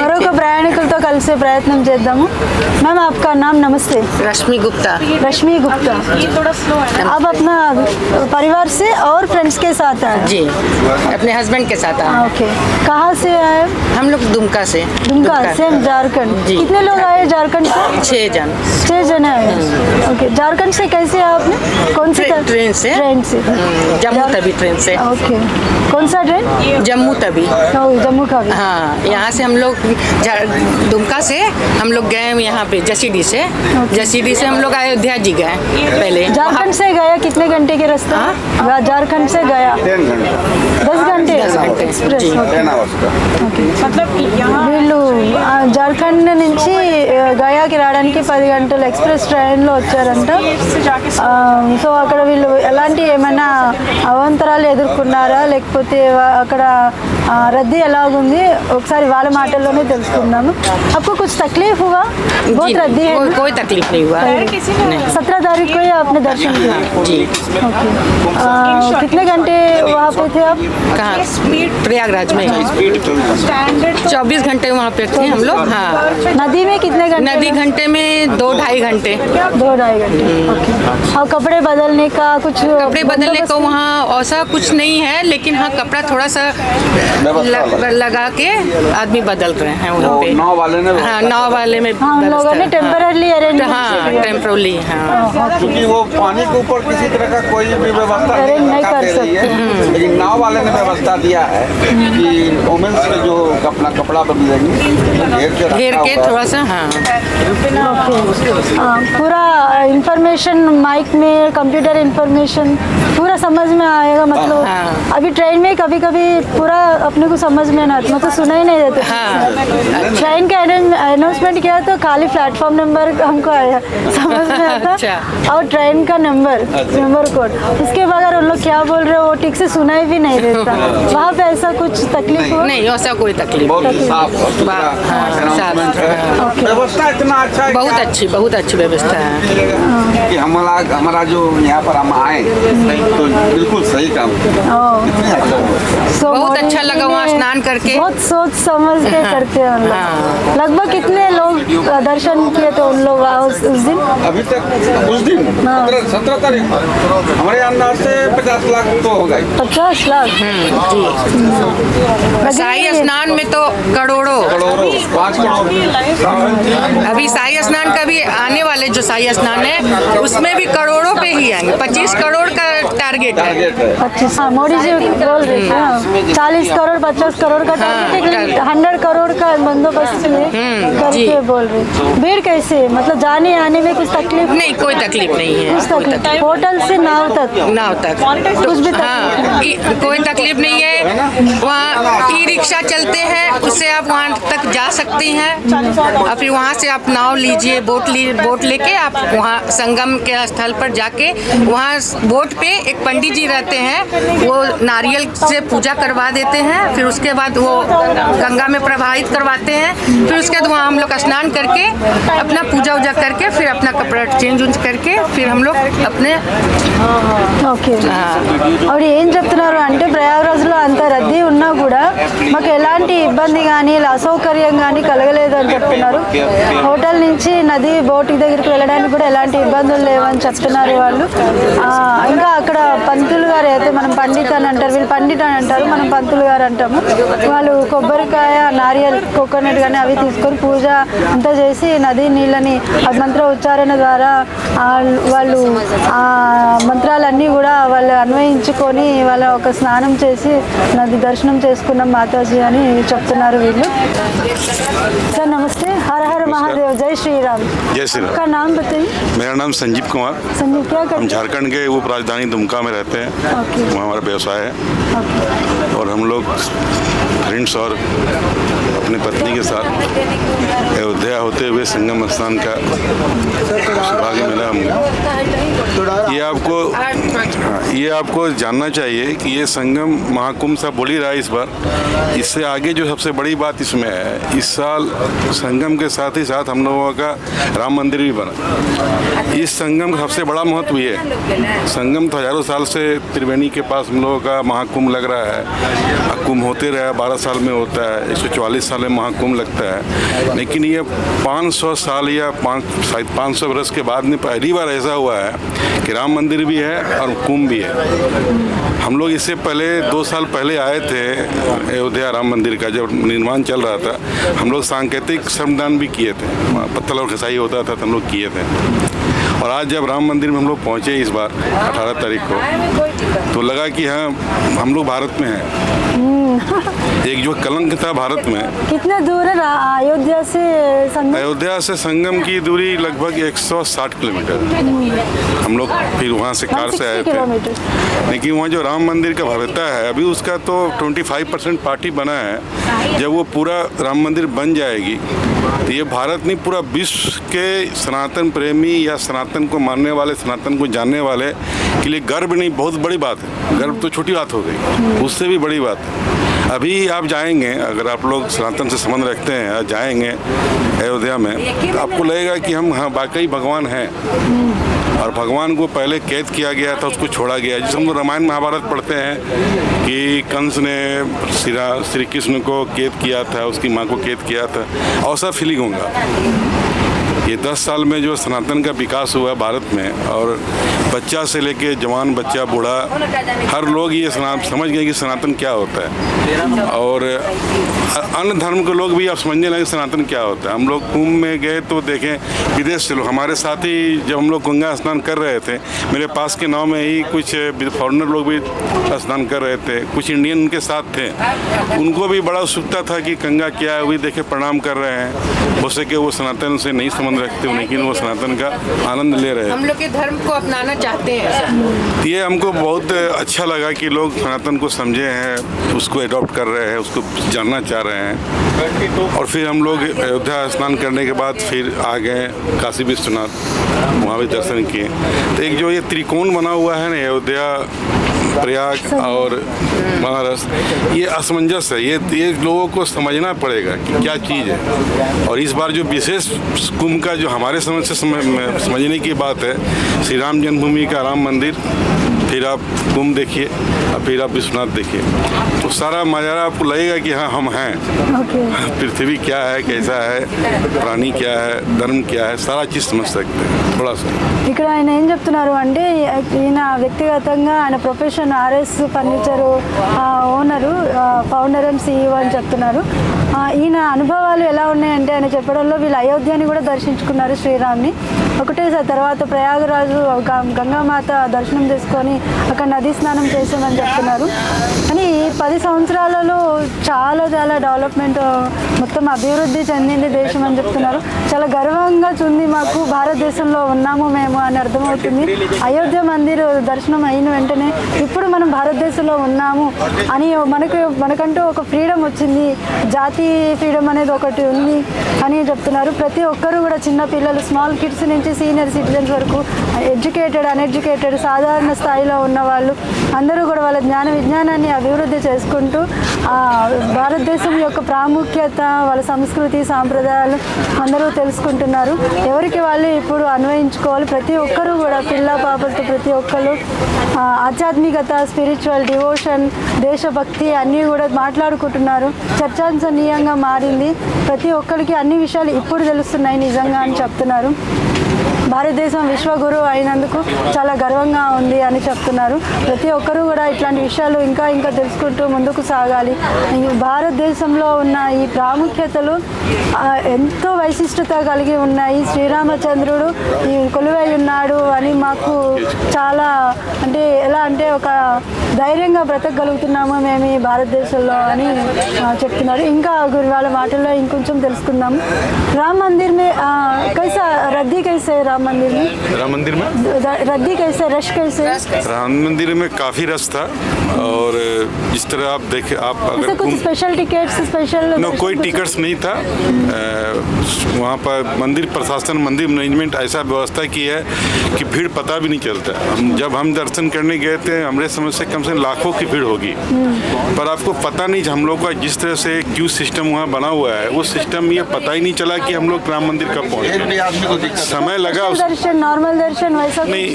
మరొక ప్రయాణికులతో కలిసే ప్రయత్నం చేద్దాము. मैम आपका नाम? नमस्ते. रश्मि गुप्ता. रश्मि गुप्ता. आप अपना परिवार से और फ्रेंड्स के साथ आए? जी, अपने हस्बैंड के साथ आए. ओके. कहाँ से आए? हम लोग दुमका से. दुमका से झारखंड. जी. कितने लोग आए झारखंड से? 6 जन. 6 जन आए. ओके. झारखंड से कैसे आए आपने? कौन सी ट्रेन से. ट्रेन से. जम्मू तवी ट्रेन से. ओके. कौन सा ट्रेन? जम्मू तवी. जम्मू का भी. हाँ, यहाँ से हम लोग दुमका से हम लोग गए यहाँ पे जसीडी से. जसीडी से हम लोग अयोध्या जी गए पहले. झारखंड से गया कितने घंटे के रास्ता? झारखंड से गया 10 घंटे. एक्सप्रेस. వీళ్ళు జార్ఖండ్ నుంచి గయాకి రావడానికి 10 గంటలు ఎక్స్ప్రెస్ ట్రైన్లో వచ్చారంట. సో అక్కడ వీళ్ళు ఎలాంటి ఏమైనా అవాంతరాలు ఎదుర్కొన్నారా, లేకపోతే అక్కడ రద్దీ ఎలాగుంది ఒకసారి వాళ్ళ మాటల్లోనే తెలుసుకుందాము. आपको कुछ तकलीफ हुआ? बहुत रद्दी है. कोई तकलीफ नहीं हुआ. 17 तारीख को ही आपने दर्शन किया? जी. ओके. कितने घंटे वहाँ पे थे आप? कहाँ? प्रयागराज में 24 घंटे वहाँ पे थे हम लोग. हाँ. नदी में कितने घंटे? नदी घंटे में 2-2.5 घंटे. 2-2.5 घंटे. ओके. और कपड़े बदलने का कुछ? कपड़े बदलने को वहाँ ऐसा कुछ नहीं है, लेकिन हाँ कपड़ा थोड़ा सा लगा के आदमी बदल रहे हैं वहाँ पे. नाव वाले ने. हाँ, नाव वाले में. हाँ, उन लोगों ने टेम्पररी अरेंज. हाँ, टेम्पररी. हाँ, क्योंकि वो पानी के ऊपर किसी तरह का कोई भी व्यवस्था नहीं कर सकते. लेकिन नाव वाले ने व्यवस्था दिया है कि वुमेन्स के जो अपना कपड़ा बदलेंगे घेर के थोड़ा सा. हाँ. पूरा इंफॉर्मेशन माइक में, कंप्यूटर इंफॉर्मेशन पूरा समझ में आएगा. मतलब अभी ट्रेन में कभी कभी पूरा अपने को समझ में ना, मतलब सुना ही नहीं देते. ट्रेन का अनाउंसमेंट किया तो खाली प्लेटफॉर्म नंबर हमको आया, समझ में आता. और ट्रेन का नंबर कोड. उसके बाद अगर उन लोग क्या बोल रहे हो वो ठीक से सुनाई भी नहीं देता. वहाँ पे ऐसा कुछ तकलीफ हुआ? नहीं, ऐसा कोई तकलीफ. व्यवस्था इतना अच्छा है. बहुत अच्छी व्यवस्था है कि हमारा जो यहाँ पर हम आए तो बिल्कुल सही काम. बहुत अच्छा लगा वहाँ स्नान करके. बहुत सोच समझ के करते हैं उन लोग. लगभग कितने लोग दर्शन किए थे उन लोग उस दिन? अभी तक उस दिन 17 तारीख हमारे अंदाज से 50 लाख तो हो गए. 50 लाख. शाही स्नान में तो करोड़ों 5 करोड़. अभी शाही स्नान का भी आने वाले जो शाही स्नान है उसमें भी करोड़ों पे ही आएंगे. 25 करोड़ का टारगेट है. 25. हाँ, मोदी जी बोल रहे थे 40 करोड़ 50 करोड़ का टारगेट है. 100 करोड़ का बंदोबस्त करके बोल रहे. भीड़ कैसे, मतलब जाने आने में कुछ तकलीफ? नहीं, कोई तकलीफ नहीं है. कुछ तकलीफ? होटल से नाव तक कुछ भी कोई तकलीफ नहीं है. वहाँ ई रिक्शा चलते हैं, उससे आप वहाँ तक जा सकती हैं. और फिर वहाँ से आप नाव लीजिए, बोट लेके आप वहाँ संगम के स्थल पर जाके वहाँ बोट पे एक पंडित जी रहते हैं, वो नारियल से पूजा करवा देते हैं. फिर उसके बाद वो गंगा में प्रवाहित करवाते हैं. फिर उसके बाद वहाँ हम लोग स्नान करके अपना पूजा करके फिर अपना कपड़ा चेंज करके फिर हम लोग अपने. ఓకే. ఆవిడ ఏం చెప్తున్నారు అంటే ప్రయాగరాజ్లో అంత రద్దీ ఉన్నా కూడా మాకు ఎలాంటి ఇబ్బంది కానీ అసౌకర్యం కానీ కలగలేదు అని చెప్తున్నారు. హోటల్ నుంచి నది బోట్ దగ్గరికి వెళ్ళడానికి కూడా ఎలాంటి ఇబ్బందులు లేవని చెప్తున్నారు వాళ్ళు. ఇంకా అక్కడ పంతులు గారు అయితే, మనం పండిత్ అని అంటారు, వీళ్ళు పండిట్ అని అంటారు, మనం పంతులు గారు అంటాము. వాళ్ళు కొబ్బరికాయ, నారియల్, కోకోనట్ కానీ అవి తీసుకొని పూజ అంతా చేసి నది నీళ్ళని మంత్ర ఉచ్చారణ ద్వారా వాళ్ళు ఆ మంత్రాలన్నీ కూడా వాళ్ళు అన్వయించుకొని వాళ్ళ ఒక స్నానం చేసి నది దర్శనం చేసుకున్నాం మాతాజీ అని చెప్తున్నారు వీళ్ళు. सर नमस्ते. हर हर महादेव. जय श्री राम. जय श्री राम. आपका नाम बताइए. मेरा नाम संजीव कुमार. संजीव, क्या करते हम झारखंड के उप राजधानी दुमका में रहते हैं. वहाँ हमारा व्यवसाय है. और हम लोग फ्रेंड्स और अपनी पत्नी के साथ अयोध्या होते हुए संगम स्नान का सौभाग्य मिला हमको. ये आपको जानना चाहिए कि ये संगम महाकुंभ सा बोल ही रहा है इस बार. इससे आगे जो सबसे बड़ी बात इसमें है, इस साल संगम के साथ ही साथ हम लोगों का राम मंदिर भी बना. इस संगम का सबसे बड़ा महत्व ये है. संगम तो हजारों साल से त्रिवेणी के पास हम लोगों का महाकुंभ लग रहा है. कुंभ होते रहा, 12 साल में होता है. 144 साल में महाकुंभ टाइम लगता है, लेकिन ये 500 साल या 500 वर्ष के बाद में पहली बार ऐसा हुआ है कि राम मंदिर भी है और कुंभ भी है। हम लोग इससे पहले 2 साल पहले आए थे अयोध्या राम मंदिर का, जब निर्माण चल रहा था। हम लोग सांकेतिक श्रमदान भी किए थे, पत्थर और खसाई होता था तो हम लोग किए थे। और आज जब राम मंदिर में हम लोग पहुँचे इस बार 18 तारीख को, तो लगा कि हाँ हम लोग भारत में हैं। एक जो कलंक था भारत में। कितना दूर है अयोध्या से संगम? अयोध्या से संगम की दूरी लगभग 160 किलोमीटर। हम लोग फिर वहाँ से कार से आए थे, लेकिन वहाँ जो राम मंदिर का भव्यता है अभी उसका तो 25% पार्टी बना है। जब वो पूरा राम मंदिर बन जाएगी तो ये भारत नहीं पूरा विश्व के सनातन प्रेमी या सनातन को मानने वाले, सनातन को जानने वाले के लिए गर्व नहीं, बहुत बड़ी बात है। गर्व तो छोटी बात हो गई, उससे भी बड़ी बात है। अभी आप जाएंगे, अगर आप लोग सनातन से संबंध रखते हैं, जाएंगे अयोध्या में तो आपको लगेगा कि हम हाँ वाकई भगवान हैं। और भगवान को पहले कैद किया गया था, उसको छोड़ा गया। जिस हम लोग रामायण महाभारत पढ़ते हैं कि कंस ने श्री कृष्ण को कैद किया था, उसकी माँ को कैद किया था, और सब फीलिंग होगा। ये 10 साल में जो सनातन का विकास हुआ भारत में, और बच्चा से लेके जवान, बच्चा, बूढ़ा, हर लोग ये समझ गए कि सनातन क्या होता है। और अन्य धर्म के लोग भी अब समझने लगे सनातन क्या होता है। हम लोग कुंभ में गए तो देखें विदेश से लोग, हमारे साथ ही जब हम लोग गंगा स्नान कर रहे थे, मेरे पास के नाव में ही कुछ फॉरेनर लोग भी स्नान कर रहे थे, कुछ इंडियन उनके साथ थे। उनको भी बड़ा उत्सुकता था कि गंगा क्या है, वही देखे प्रणाम कर रहे हैं। हो सके वो सनातन से नहीं संबंध रखते हो, लेकिन वो सनातन का आनंद ले रहे हैं। हम लोग के धर्म को अपनाना चाहते हैं। ये हमको बहुत अच्छा लगा कि लोग सनातन को समझे हैं, उसको एडॉप्ट कर रहे हैं, उसको जानना चाह रहे हैं। और फिर हम लोग अयोध्या स्नान करने के बाद फिर आ गए काशी विश्वनाथ, वहाँ भी दर्शन किए। तो एक जो ये त्रिकोण बना हुआ है ना, अयोध्या, प्रयाग और बनारस, ये असमंजस है। ये लोगों को समझना पड़ेगा कि क्या चीज़ है। और इस बार जो विशेष कुंभ का जो हमारे समझ से समझने की बात है, श्री राम जन्मभूमि का राम मंदिर, फिर आप कुंभ देखिए और फिर आप विश्वनाथ देखिए, तो सारा नज़ारा आपको लगेगा कि हाँ हम हैं। पृथ्वी क्या है, कैसा है, प्राणी क्या है, धर्म क्या है, सारा चीज़ समझ सकते हैं थोड़ा सा। ఇక్కడ ఆయన ఏం చెప్తున్నారు అంటే ఈయన వ్యక్తిగతంగా ఆయన profession RS furniture owner, founder and CEO అని చెప్తున్నారు. ఈయన అనుభవాలు ఎలా ఉన్నాయంటే ఆయన చెప్పడంలో వీళ్ళు అయోధ్యని కూడా దర్శించుకున్నారు, శ్రీరామ్ని ఒకటేసారి. తర్వాత ప్రయాగరాజు గంగామాత దర్శనం చేసుకొని అక్కడ నదీ స్నానం చేసామని చెప్తున్నారు. కానీ 10 సంవత్సరాలలో చాలా చాలా డెవలప్మెంట్, మొత్తం అభివృద్ధి చెందింది దేశం అని చెప్తున్నారు. చాలా గర్వంగా ఉంది మాకు, భారతదేశంలో ఉన్నాము మేము అని అర్థమవుతుంది. అయోధ్య మందిర్ దర్శనం అయిన వెంటనే ఇప్పుడు మనం భారతదేశంలో ఉన్నాము అని మనకంటూ ఒక ఫ్రీడమ్ వచ్చింది, జాతి ఫ్రీడమ్ అనేది ఒకటి ఉంది అని చెప్తున్నారు. ప్రతి ఒక్కరూ కూడా చిన్న పిల్లలు, స్మాల్ కిడ్స్ నుంచి సీనియర్ సిటిజన్స్ వరకు, ఎడ్యుకేటెడ్, అన్ఎడ్యుకేటెడ్, సాధారణ స్థాయిలో ఉన్న వాళ్ళు అందరూ కూడా వాళ్ళ జ్ఞాన విజ్ఞానాన్ని అభివృద్ధి చేసుకుంటూ భారతదేశం యొక్క ప్రాముఖ్యత, వాళ్ళ సంస్కృతి, సాంప్రదాయాలు అందరూ తెలుసుకుంటున్నారు. ఎవరికి వాళ్ళు ఇప్పుడు అన్వయించుకోవాలి. ప్రతి ఒక్కరూ కూడా పిల్ల పాపలతో ప్రతి ఒక్కరు ఆధ్యాత్మికత, స్పిరిచువల్ డివోషన్, దేశభక్తి అన్నీ కూడా మాట్లాడుకుంటున్నారు. చర్చాంశనీయంగా మారింది. ప్రతి ఒక్కరికి అన్ని విషయాలు ఇప్పుడు తెలుస్తున్నాయి నిజంగా అని చెప్తున్నారు. భారతదేశం విశ్వగురు అయినందుకు చాలా గర్వంగా ఉంది అని చెప్తున్నారు. ప్రతి ఒక్కరూ కూడా ఇట్లాంటి విషయాలు ఇంకా ఇంకా తెలుసుకుంటూ ముందుకు సాగాలి. ఈ భారతదేశంలో ఉన్న ఈ ప్రాముఖ్యతలు ఎంతో వైశిష్టత కలిగి ఉన్నాయి. శ్రీరామచంద్రుడు ఈ కొలువై ఉన్నాడు అని మాకు చాలా అంటే ఎలా అంటే ఒక ధైర్యంగా బ్రతకగలుగుతున్నాము మేము ఈ భారతదేశంలో అని చెప్తున్నారు. ఇంకా వాళ్ళ మాటల్లో ఇంకొంచెం తెలుసుకుందాము. రామ్ మందిర్ మే కైసా రద్దీ కైసే राम मंदिर में रद्दी कैसे, रश कैसे? राम मंदिर में काफ़ी रश था। और जिस तरह आप देखे, आप अगर कुछ स्पेशल टिकट्स, स्पेशल कोई टिकट्स नहीं था। वहाँ पर मंदिर प्रशासन, मंदिर मैनेजमेंट ऐसा व्यवस्था की है कि भीड़ पता भी नहीं चलता। जब हम दर्शन करने गए थे, हमारे समझ से कम से लाखों की भीड़ होगी, पर आपको पता नहीं, हम लोग का जिस तरह से क्यू सिस्टम वहाँ बना हुआ है, वो सिस्टम ये पता ही नहीं चला कि हम लोग राम मंदिर कब पहुँचे। समय लगा नॉर्मल दर्शन वैसा नहीं,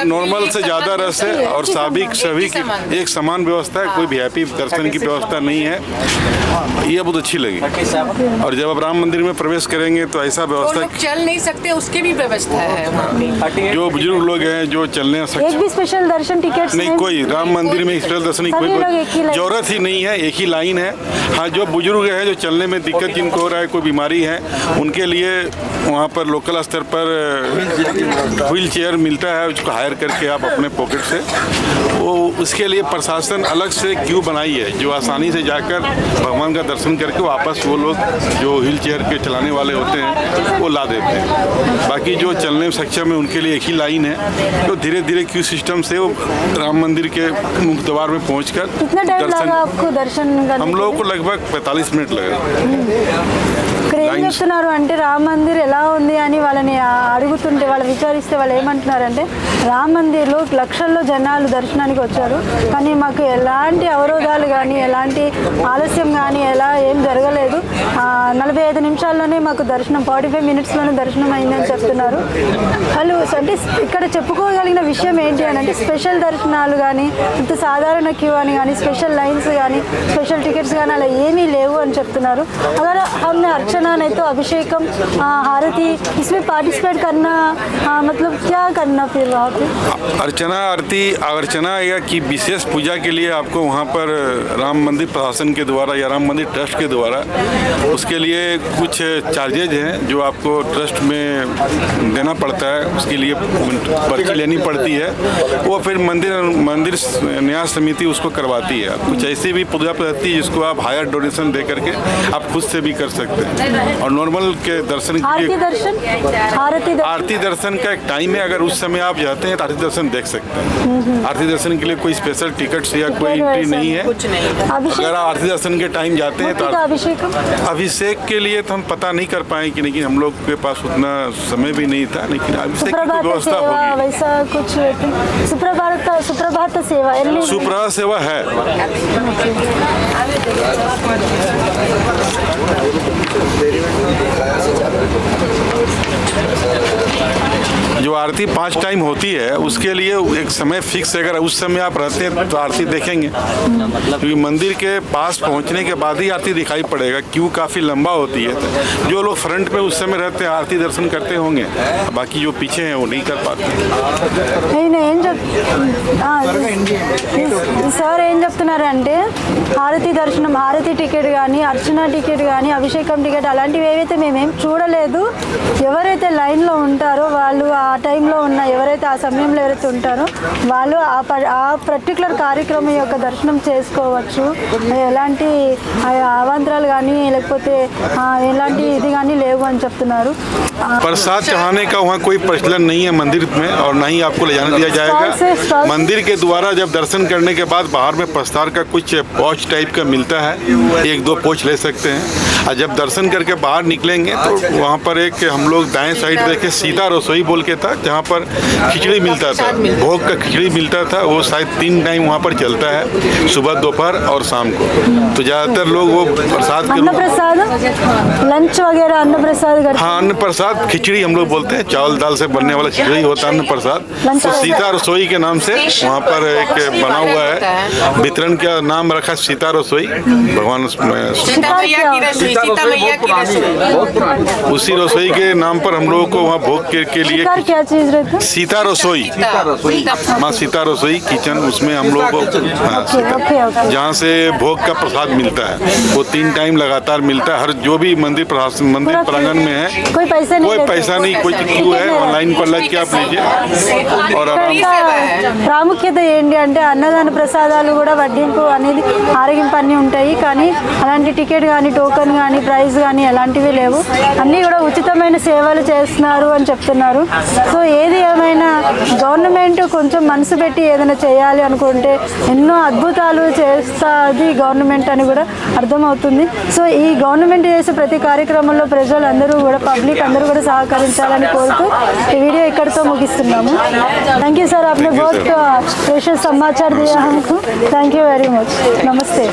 नॉर्मल से ज़्यादा रस है और सभी की एक समान व्यवस्था है, कोई वीआईपी दर्शन की व्यवस्था नहीं है। ये बहुत अच्छी लगी। और जब आप राम मंदिर में प्रवेश करेंगे तो ऐसा व्यवस्था, चल नहीं सकते उसकी भी व्यवस्था है वहाँ पे। जो बुजुर्ग लोग हैं जो चलने एक भी स्पेशल दर्शन टिकट नहीं, कोई राम मंदिर में स्पेशल दर्शन की कोई जरूरत ही नहीं है, एक ही लाइन है। हाँ, जो बुजुर्ग हैं जो चलने में दिक्कत जिनको हो रहा है, कोई बीमारी है, उनके लिए वहाँ पर लोकल स्तर पर व्हील चेयर मिलता है, उसको हायर करके आप अपने पॉकेट से, वो उसके लिए प्रशासन अलग से क्यू बनाई है, जो आसानी से जाकर भगवान का दर्शन करके वापस वो लोग जो व्हील चेयर के चलाने वाले होते हैं वो ला देते हैं। बाकी जो चलने में सक्षम है उनके लिए एक ही लाइन है, तो धीरे धीरे क्यू सिस्टम से वो राम मंदिर के मुख्य द्वार में पहुँचकर कितना टाइम लगा आपको दर्शन करने? हम लोगों को लगभग 45 मिनट लगे। ఇక్కడ ఏం చెప్తున్నారు అంటే రామ్ మందిర్ ఎలా ఉంది అని వాళ్ళని అడుగుతుంటే, వాళ్ళు విచారిస్తే వాళ్ళు ఏమంటున్నారంటే రామ్ మందిర్లో లక్షల్లో జనాలు దర్శనానికి వచ్చారు, కానీ మాకు ఎలాంటి అవరోధాలు కానీ ఎలాంటి ఆలస్యం కానీ ఏం జరగలేదు. 45 నిమిషాల్లోనే మాకు దర్శనం, 45 మినిట్స్లోనే దర్శనం అయిందని చెప్తున్నారు వాళ్ళు. అంటే ఇక్కడ చెప్పుకోగలిగిన విషయం ఏంటి అని అంటే స్పెషల్ దర్శనాలు కానీ ఇంత సాధారణ క్యూ అని కానీ స్పెషల్ లైన్స్ కానీ స్పెషల్ టికెట్స్ కానీ అలా ఏమీ లేవు అని చెప్తున్నారు. अगर हमने अर्चना नहीं तो अभिषेकम आरती इसमें पार्टिसिपेट करना, मतलब क्या करना फिर वहाँ पे? अर्चना या कि विशेष पूजा के लिए आपको वहाँ पर राम मंदिर प्रशासन के द्वारा या राम मंदिर ट्रस्ट के द्वारा उसके लिए कुछ चार्जेज हैं जो आपको ट्रस्ट में देना पड़ता है, उसके लिए पर्ची लेनी पड़ती है, वो फिर मंदिर न्यास समिति उसको करवाती है। कुछ ऐसी भी पूजा पद्धति जिसको आप हायर डोनेशन दे करके आप खुद से भी कर सकते हैं। और नॉर्मल के दर्शन आरती दर्शन का एक टाइम है, अगर उस समय आप जाते हैं तो आरती दर्शन देख सकते हैं। आरती दर्शन के लिए कोई स्पेशल टिकट या कोई एंट्री नहीं है। अगर आप आरती दर्शन के टाइम जाते हैं तो अभिषेक के लिए तो हम पता नहीं कर पाए कि, लेकिन हम लोग के पास उतना समय भी नहीं था, लेकिन अभिषेक की व्यवस्था होगी। वैसा कुछ सुप्रभात सेवा है। जो आरती 5 टाइम होती है उसके लिए एक समय फिक्स है, अगर उस समय आप रहते हैं तो आरती देखेंगे, क्योंकि मंदिर के पास पहुंचने के बाद ही आरती दिखाई पड़ेगा, क्यों काफ़ी लंबा होती है। जो लोग फ्रंट में उस समय रहते हैं आरती दर्शन करते होंगे, बाकी जो पीछे हैं वो नहीं कर पाते। సార్ ఏం చెప్తున్నారంటే హారతి దర్శనం, హారతి టికెట్ కానీ అర్చన టికెట్ కానీ అభిషేకం టికెట్ అలాంటివి ఏవైతే మేమేం చూడలేదు. ఎవరైతే లైన్లో ఉంటారో వాళ్ళు ఆ టైంలో ఉన్న ఎవరైతే ఆ సమయంలో ఎవరైతే ఉంటారో వాళ్ళు ఆ పర్టికులర్ కార్యక్రమం యొక్క దర్శనం చేసుకోవచ్చు. ఎలాంటి అవాంతరాలు కానీ లేకపోతే ఎలాంటి ఇది కానీ లేవు అని చెప్తున్నారు. प्रसाद चढ़ाने का वहाँ कोई प्रचलन नहीं है मंदिर में, और ना ही आपको ले जाने दिया जाएगा। मंदिर के द्वारा जब दर्शन करने के बाद बाहर में प्रसाद का कुछ पौच टाइप का मिलता है, 1-2 पौच ले सकते हैं। और जब दर्शन करके बाहर निकलेंगे तो वहाँ पर एक हम लोग दाएं साइड देखे सीता रसोई बोल के था, जहाँ पर खिचड़ी मिलता था, भोग का खिचड़ी मिलता था। वो शायद 3 टाइम वहाँ पर चलता है, सुबह, दोपहर और शाम को। तो ज़्यादातर लोग वो प्रसाद के लंच वगैरह अन्न प्रसाद, हाँ, अन्न प्रसाद खिचड़ी हम लोग बोलते हैं, चावल दाल से बनने वाला खिचड़ी होता है अन्न प्रसाद। तो सीता रसोई के नाम से वहाँ पर एक बना हुआ है, वितरण का नाम रखा सीता रसोई, भगवान उसी रसोई के नाम पर हम लोगों को वहाँ भोग के लिए क्या चीज रहता है? सीता रसोई, माँ सीता रसोई किचन, उसमें हम लोग को जहाँ से भोग का प्रसाद मिलता है वो 3 टाइम लगातार मिलता है। हर जो भी मंदिर प्रांगण में है कोई पैसा नहीं, कोई क्यू है, ऑनलाइन पर लग के आप लीजिए और ప్రాముఖ్యత ఏంటి అంటే అన్నదాన ప్రసాదాలు కూడా వడ్డింపు అనేది ఆరగింపు అన్నీ ఉంటాయి, కానీ అలాంటి టికెట్ కానీ టోకెన్ కానీ ప్రైజ్ కానీ ఎలాంటివి లేవు. అన్నీ కూడా ఉచితమైన సేవలు చేస్తున్నారు అని చెప్తున్నారు. సో ఏది ఏమైనా గవర్నమెంట్ కొంచెం మనసు పెట్టి ఏదైనా చేయాలి అనుకుంటే ఎన్నో అద్భుతాలు చేస్తుంది గవర్నమెంట్ అని కూడా అర్థమవుతుంది. సో ఈ గవర్నమెంట్ చేసే ప్రతి కార్యక్రమంలో ప్రజలందరూ కూడా పబ్లిక్ అందరూ కూడా सहकारिंचाలని కోరుతూ ఈ వీడియో ఇక్కడితో ముగిస్తున్నాము. थैंक यू सर, आपने बहुत प्रेशियस समाचार दिया हमको. Thank you very much. नमस्ते.